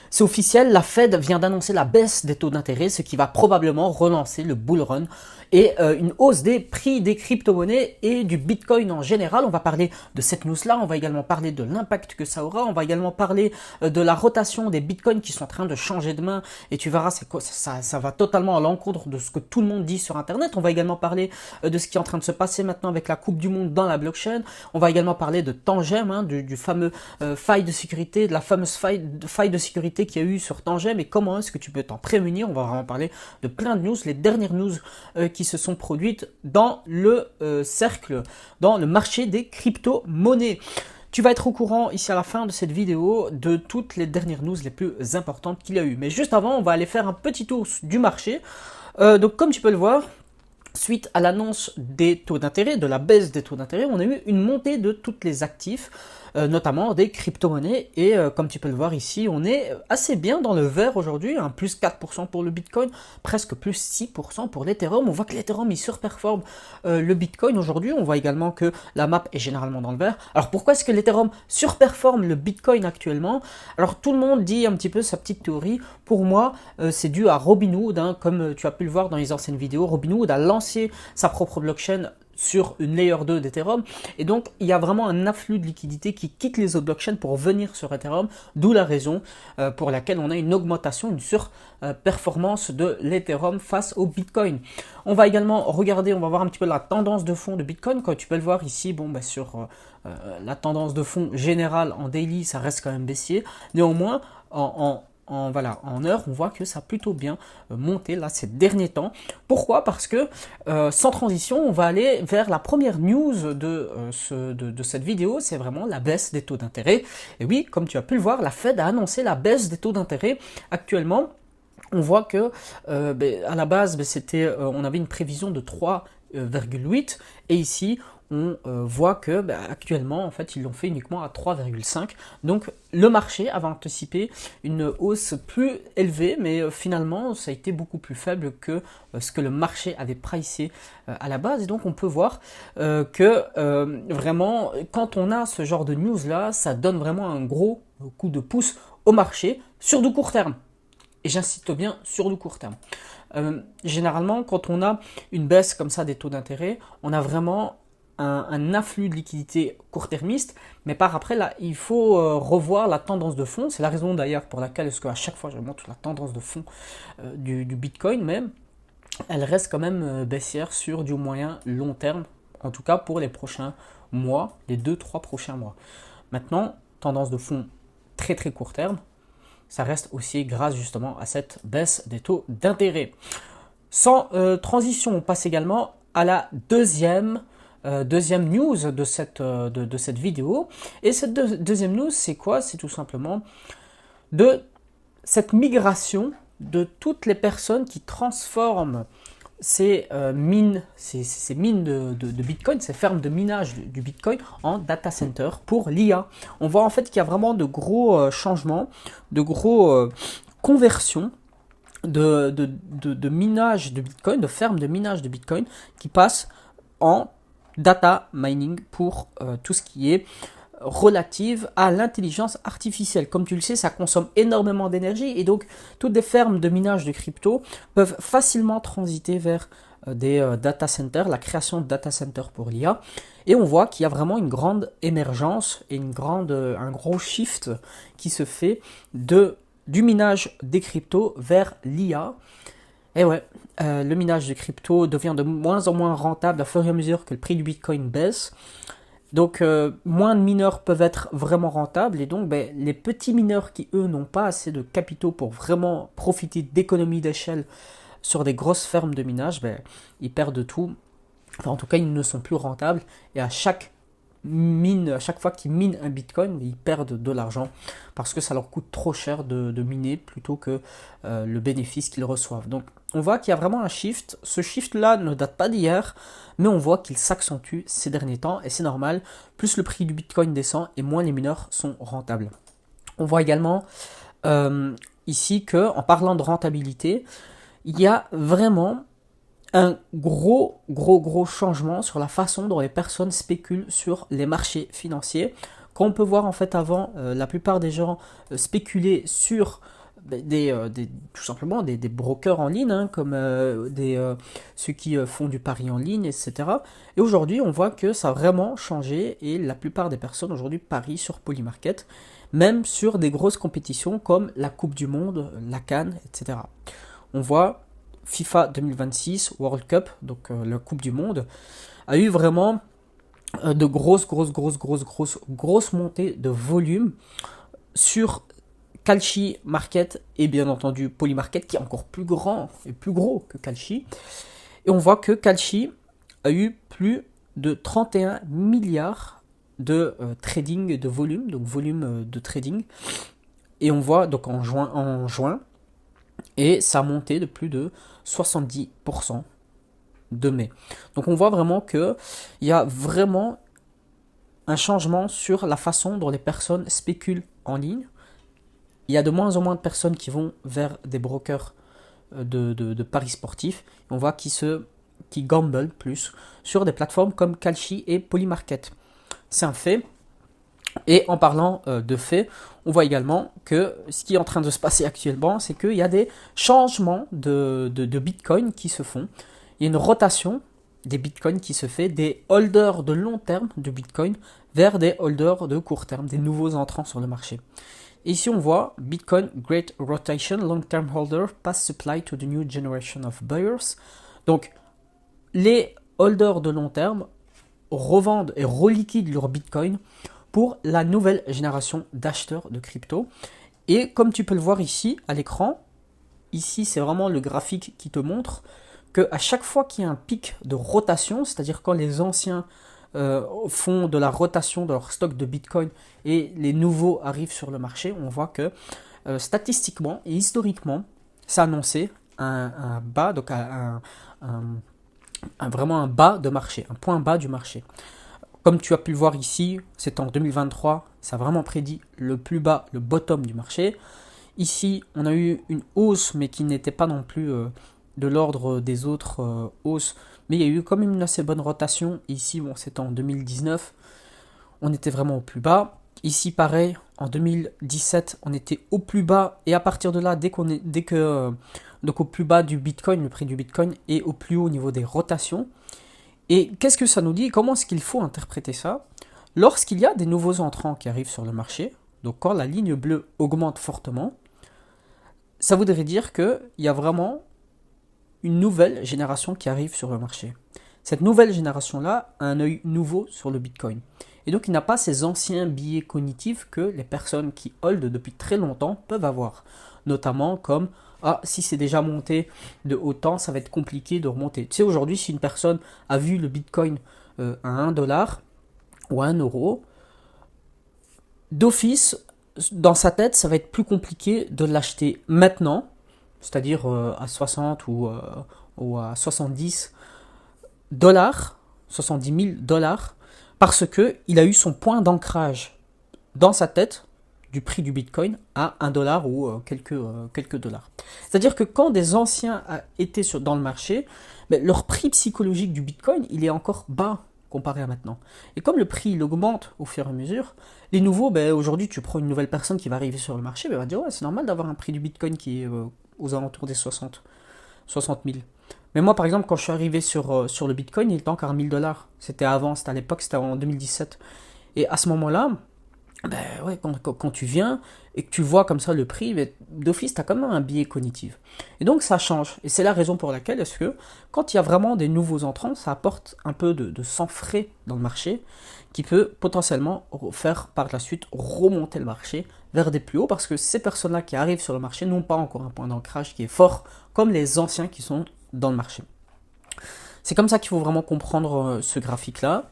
C'est officiel, la Fed vient d'annoncer la baisse des taux d'intérêt, ce qui va probablement relancer le bull run et une hausse des prix des crypto-monnaies et du Bitcoin en général. On va parler de cette news-là, on va également parler de l'impact que ça aura, on va également parler de la rotation des Bitcoins qui sont en train de changer de main et tu verras, ça va totalement à l'encontre de ce que tout le monde dit sur Internet. On va également parler de ce qui est en train de se passer maintenant avec la Coupe du Monde dans la blockchain. On va également parler de Tangem, hein, du fameux faille de sécurité, de la fameuse faille de sécurité qu'il y a eu sur Tangem et comment est-ce que tu peux t'en prémunir. On va vraiment parler de plein de news, les dernières news qui se sont produites dans le cercle, dans le marché des crypto-monnaies. Tu vas être au courant ici à la fin de cette vidéo de toutes les dernières news les plus importantes qu'il y a eu. Mais juste avant, on va aller faire un petit tour du marché. Donc comme tu peux le voir, suite à l'annonce des taux d'intérêt, de la baisse des taux d'intérêt, on a eu une montée de tous les actifs, notamment des crypto-monnaies. Et comme tu peux le voir ici, on est assez bien dans le vert aujourd'hui, hein, plus 4% pour le Bitcoin, presque plus 6% pour l'Ethereum. On voit que l'Ethereum il surperforme le Bitcoin aujourd'hui. On voit également que la map est généralement dans le vert. Alors pourquoi est-ce que l'Ethereum surperforme le Bitcoin actuellement? Alors tout le monde dit un petit peu sa petite théorie. Pour moi, c'est dû à Robinhood, hein, comme tu as pu le voir dans les anciennes vidéos. Robinhood a lancé sa propre blockchain sur une layer 2 d'Ethereum et donc il y a vraiment un afflux de liquidités qui quitte les autres blockchains pour venir sur Ethereum, d'où la raison pour laquelle on a une augmentation, une surperformance de l'Ethereum face au Bitcoin. On va également regarder, on va voir un petit peu la tendance de fond de Bitcoin. Comme tu peux le voir ici, bon, bah, sur la tendance de fond générale en daily, ça reste quand même baissier. Néanmoins, en heure, on voit que ça a plutôt bien monté là ces derniers temps. Pourquoi? Parce que sans transition, on va aller vers la première news de cette vidéo, c'est vraiment la baisse des taux d'intérêt. Et oui, comme tu as pu le voir, la Fed a annoncé la baisse des taux d'intérêt actuellement. On voit que à la base, on avait une prévision de 3,8 et ici on voit que actuellement en fait ils l'ont fait uniquement à 3,5. Donc le marché avait anticipé une hausse plus élevée, mais finalement ça a été beaucoup plus faible que ce que le marché avait pricé à la base. Et donc on peut voir que vraiment quand on a ce genre de news là, ça donne vraiment un gros coup de pouce au marché sur du court terme. Et j'insiste bien sur du court terme. Généralement, quand on a une baisse comme ça des taux d'intérêt, on a vraiment un afflux de liquidités court-termistes, mais par après, là, il faut revoir la tendance de fond. C'est la raison d'ailleurs pour laquelle est-ce qu'à chaque fois je montre la tendance de fond du Bitcoin, mais elle reste quand même baissière sur du moyen long terme, en tout cas pour les prochains mois, les 2-3 prochains mois. Maintenant, tendance de fond très très court terme, ça reste aussi grâce justement à cette baisse des taux d'intérêt. Sans transition, on passe également à la deuxième news de cette vidéo. Et cette deuxième news, c'est quoi? C'est tout simplement de cette migration de toutes les personnes qui transforment ces mines de Bitcoin, ces fermes de minage du Bitcoin en data center pour l'IA. On voit en fait qu'il y a vraiment de gros changements, de gros conversions de minage de Bitcoin, de fermes de minage de Bitcoin qui passent en data mining pour tout ce qui est relative à l'intelligence artificielle. Comme tu le sais, ça consomme énormément d'énergie et donc toutes les fermes de minage de crypto peuvent facilement transiter vers des data centers, la création de data centers pour l'IA. Et on voit qu'il y a vraiment une grande émergence et un gros shift qui se fait du minage des cryptos vers l'IA. Et ouais, le minage de crypto devient de moins en moins rentable à fur et à mesure que le prix du Bitcoin baisse. Donc moins de mineurs peuvent être vraiment rentables et donc les petits mineurs qui eux n'ont pas assez de capitaux pour vraiment profiter d'économies d'échelle sur des grosses fermes de minage, ils perdent tout. Enfin en tout cas ils ne sont plus rentables et à chaque fois qu'ils minent un Bitcoin, ils perdent de l'argent parce que ça leur coûte trop cher de miner plutôt que le bénéfice qu'ils reçoivent. Donc on voit qu'il y a vraiment un shift. Ce shift-là ne date pas d'hier, mais on voit qu'il s'accentue ces derniers temps et c'est normal. Plus le prix du Bitcoin descend et moins les mineurs sont rentables. On voit également ici que, en parlant de rentabilité, il y a vraiment un gros changement sur la façon dont les personnes spéculent sur les marchés financiers. Quand on peut voir en fait avant, la plupart des gens spéculaient sur tout simplement des brokers en ligne, hein, comme ceux qui font du pari en ligne, etc. Et aujourd'hui, on voit que ça a vraiment changé et la plupart des personnes aujourd'hui parient sur Polymarket, même sur des grosses compétitions comme la Coupe du Monde, la CAN, etc. On voit FIFA 2026, World Cup, donc la Coupe du Monde, a eu vraiment de grosses montées de volume sur Kalshi Market et bien entendu Polymarket qui est encore plus grand et plus gros que Kalshi. Et on voit que Kalshi a eu plus de 31 milliards de trading de volume, donc volume de trading. Et on voit donc en juin et ça a monté de plus de 70% de mai. Donc on voit vraiment que il y a vraiment un changement sur la façon dont les personnes spéculent en ligne. Il y a de moins en moins de personnes qui vont vers des brokers de paris sportifs. On voit qui gamble plus sur des plateformes comme Kalshi et Polymarket. C'est un fait. Et en parlant de faits, on voit également que ce qui est en train de se passer actuellement, c'est qu'il y a des changements de Bitcoin qui se font. Il y a une rotation des Bitcoins qui se fait des holders de long terme de Bitcoin vers des holders de court terme, des nouveaux entrants sur le marché. Et ici, on voit Bitcoin Great Rotation, Long-Term Holder, Pass Supply to the New Generation of Buyers. Donc, les holders de long terme revendent et reliquident leur Bitcoin pour la nouvelle génération d'acheteurs de crypto. Et comme tu peux le voir ici à l'écran, ici, c'est vraiment le graphique qui te montre qu'à chaque fois qu'il y a un pic de rotation, c'est-à-dire quand les anciens font de la rotation de leur stock de Bitcoin et les nouveaux arrivent sur le marché, on voit que statistiquement et historiquement, ça annonçait un bas, donc vraiment un bas de marché, un point bas du marché. Comme tu as pu le voir ici, c'est en 2023, ça a vraiment prédit le plus bas, le bottom du marché. Ici, on a eu une hausse, mais qui n'était pas non plus de l'ordre des autres hausses. Mais il y a eu quand même une assez bonne rotation. Ici, bon, c'était en 2019. On était vraiment au plus bas. Ici, pareil, en 2017, on était au plus bas. Et à partir de là, donc au plus bas du Bitcoin, le prix du Bitcoin est au plus haut au niveau des rotations. Et qu'est-ce que ça nous dit? Comment est-ce qu'il faut interpréter ça? Lorsqu'il y a des nouveaux entrants qui arrivent sur le marché, donc quand la ligne bleue augmente fortement, ça voudrait dire qu'il y a vraiment une nouvelle génération qui arrive sur le marché. Cette nouvelle génération-là a un œil nouveau sur le Bitcoin. Et donc il n'a pas ces anciens biais cognitifs que les personnes qui hold depuis très longtemps peuvent avoir. Notamment comme si c'est déjà monté de autant, ça va être compliqué de remonter. Tu sais, aujourd'hui, si une personne a vu le Bitcoin à 1 dollar ou à 1 euro, d'office, dans sa tête, ça va être plus compliqué de l'acheter maintenant, c'est-à-dire à 60 ou à 70 dollars, 70 000 dollars, parce qu'il a eu son point d'ancrage dans sa tête du prix du Bitcoin à 1 dollar ou quelques dollars. C'est-à-dire que quand des anciens étaient dans le marché, leur prix psychologique du Bitcoin, il est encore bas comparé à maintenant. Et comme le prix il augmente au fur et à mesure, les nouveaux, aujourd'hui tu prends une nouvelle personne qui va arriver sur le marché, elle va dire ouais, c'est normal d'avoir un prix du Bitcoin qui est aux alentours des 60 000. Mais moi par exemple quand je suis arrivé sur le Bitcoin, il était encore à 1000 dollars. C'était avant, c'était à l'époque, c'était en 2017. Et à ce moment-là, quand tu viens et que tu vois comme ça le prix, d'office, tu as quand même un biais cognitif. Et donc ça change. Et c'est la raison pour laquelle est-ce que quand il y a vraiment des nouveaux entrants, ça apporte un peu de sang frais dans le marché qui peut potentiellement faire par la suite remonter le marché vers des plus hauts parce que ces personnes-là qui arrivent sur le marché n'ont pas encore un point d'ancrage qui est fort comme les anciens qui sont dans le marché. C'est comme ça qu'il faut vraiment comprendre ce graphique-là.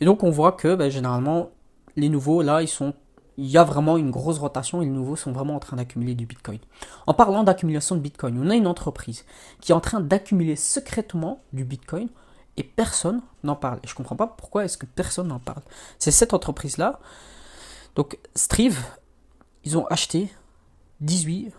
Et donc on voit que généralement, les nouveaux, là, il y a vraiment une grosse rotation et les nouveaux sont vraiment en train d'accumuler du Bitcoin. En parlant d'accumulation de Bitcoin, on a une entreprise qui est en train d'accumuler secrètement du Bitcoin et personne n'en parle. Et je ne comprends pas pourquoi est-ce que personne n'en parle. C'est cette entreprise-là. Donc, Strive, ils ont acheté 18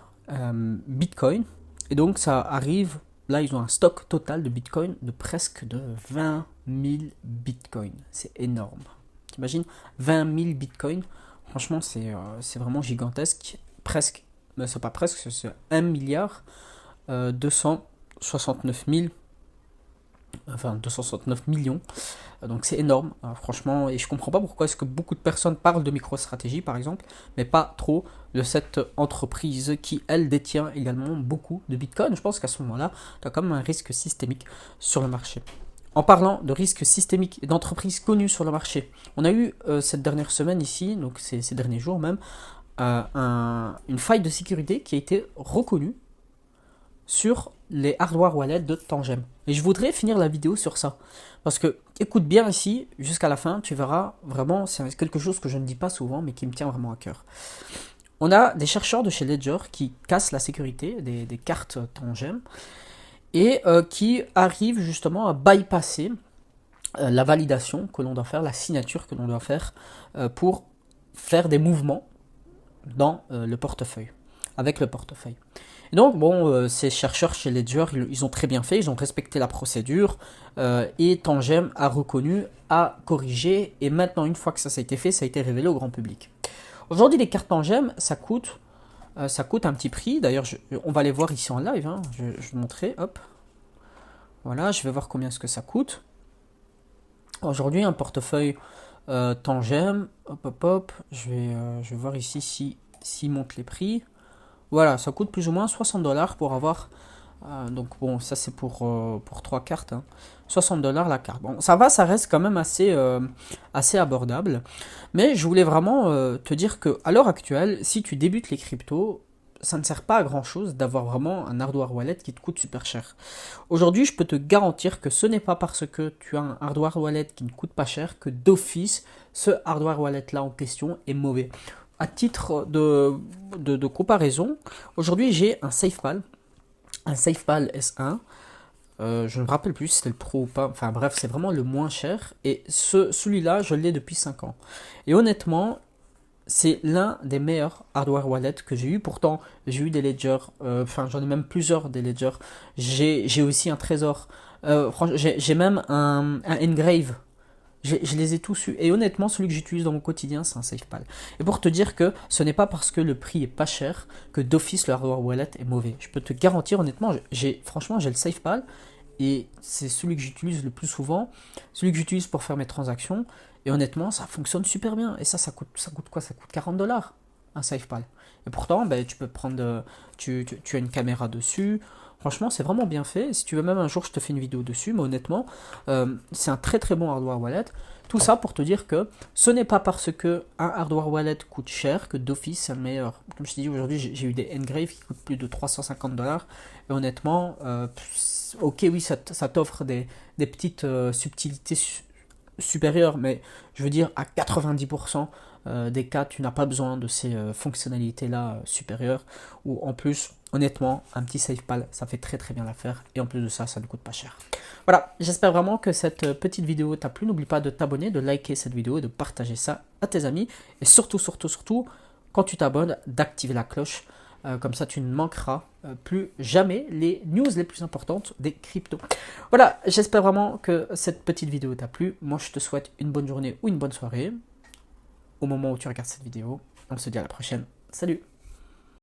Bitcoin et donc ça arrive, là, ils ont un stock total de Bitcoin de presque de 20 000 Bitcoin. C'est énorme. T'imagines 20 000 bitcoins, franchement c'est vraiment gigantesque, presque mais c'est pas presque, c'est 1 milliard 269 000, enfin 269 millions. Donc c'est énorme, franchement, et je comprends pas pourquoi est-ce que beaucoup de personnes parlent de MicroStrategy par exemple, mais pas trop de cette entreprise qui, elle, détient également beaucoup de Bitcoin. Je pense qu'à ce moment-là, tu as quand même un risque systémique sur le marché. En parlant de risques systémiques et d'entreprises connues sur le marché, on a eu cette dernière semaine ici, donc ces derniers jours même, une faille de sécurité qui a été reconnue sur les hardware wallets de Tangem. Et je voudrais finir la vidéo sur ça. Parce que, écoute bien ici, jusqu'à la fin, tu verras vraiment, c'est quelque chose que je ne dis pas souvent, mais qui me tient vraiment à cœur. On a des chercheurs de chez Ledger qui cassent la sécurité des cartes Tangem et qui arrivent justement à bypasser la validation que l'on doit faire, la signature que l'on doit faire pour faire des mouvements dans le portefeuille, avec le portefeuille. Et donc, bon, ces chercheurs chez Ledger, ils ont très bien fait, ils ont respecté la procédure, et Tangem a reconnu, a corrigé, et maintenant, une fois que ça a été fait, ça a été révélé au grand public. Aujourd'hui, les cartes Tangem, ça coûte un petit prix. D'ailleurs, on va les voir ici en live, hein. Je vais vous montrer, hop. Voilà, je vais voir combien est-ce que ça coûte. Aujourd'hui, un portefeuille Tangem, hop, je vais voir ici s'il monte les prix. Voilà, ça coûte plus ou moins 60 $ pour avoir. Donc bon, ça c'est pour 3 cartes. Hein. 60 $ la carte. Bon, ça va, ça reste quand même assez abordable. Mais je voulais vraiment te dire que à l'heure actuelle, si tu débutes les cryptos, ça ne sert pas à grand chose d'avoir vraiment un hardware wallet qui te coûte super cher. Aujourd'hui, je peux te garantir que ce n'est pas parce que tu as un hardware wallet qui ne coûte pas cher que d'office, ce hardware wallet là en question est mauvais. À titre de comparaison, aujourd'hui j'ai un SafePal S1. Je ne me rappelle plus si c'était le Pro ou pas. Enfin bref, c'est vraiment le moins cher. Et celui-là, je l'ai depuis 5 ans. Et honnêtement, c'est l'un des meilleurs hardware wallets que j'ai eu. Pourtant, j'ai eu des Ledger. Enfin, j'en ai même plusieurs des Ledger. J'ai aussi un Trésor. J'ai même un Engrave. Je les ai tous eus. Et honnêtement, celui que j'utilise dans mon quotidien, c'est un SafePal. Et pour te dire que ce n'est pas parce que le prix est pas cher que d'office le hardware wallet est mauvais. Je peux te garantir, honnêtement, franchement, j'ai le SafePal. Et c'est celui que j'utilise le plus souvent. Celui que j'utilise pour faire mes transactions. Et honnêtement, ça fonctionne super bien. Et ça coûte quoi? Ça coûte 40 $, un SafePal. Et pourtant, ben, tu peux prendre. Tu as une caméra dessus. Franchement, c'est vraiment bien fait. Si tu veux, même un jour, je te fais une vidéo dessus. Mais honnêtement, c'est un très très bon hardware wallet. Tout ça pour te dire que ce n'est pas parce que un hardware wallet coûte cher que d'office c'est le meilleur. Comme je t'ai dit, aujourd'hui, j'ai eu des Engrave qui coûtent plus de 350 $. Et honnêtement, ok, oui, ça t'offre des petites subtilités supérieures. Mais je veux dire, à 90% des cas, tu n'as pas besoin de ces fonctionnalités-là supérieures. Ou en plus, honnêtement, un petit SafePal, ça fait très très bien l'affaire. Et en plus de ça, ça ne coûte pas cher. Voilà, j'espère vraiment que cette petite vidéo t'a plu. N'oublie pas de t'abonner, de liker cette vidéo et de partager ça à tes amis. Et surtout, quand tu t'abonnes, d'activer la cloche. Comme ça, tu ne manqueras plus jamais les news les plus importantes des cryptos. Voilà, j'espère vraiment que cette petite vidéo t'a plu. Moi, je te souhaite une bonne journée ou une bonne soirée au moment où tu regardes cette vidéo. On se dit à la prochaine. Salut!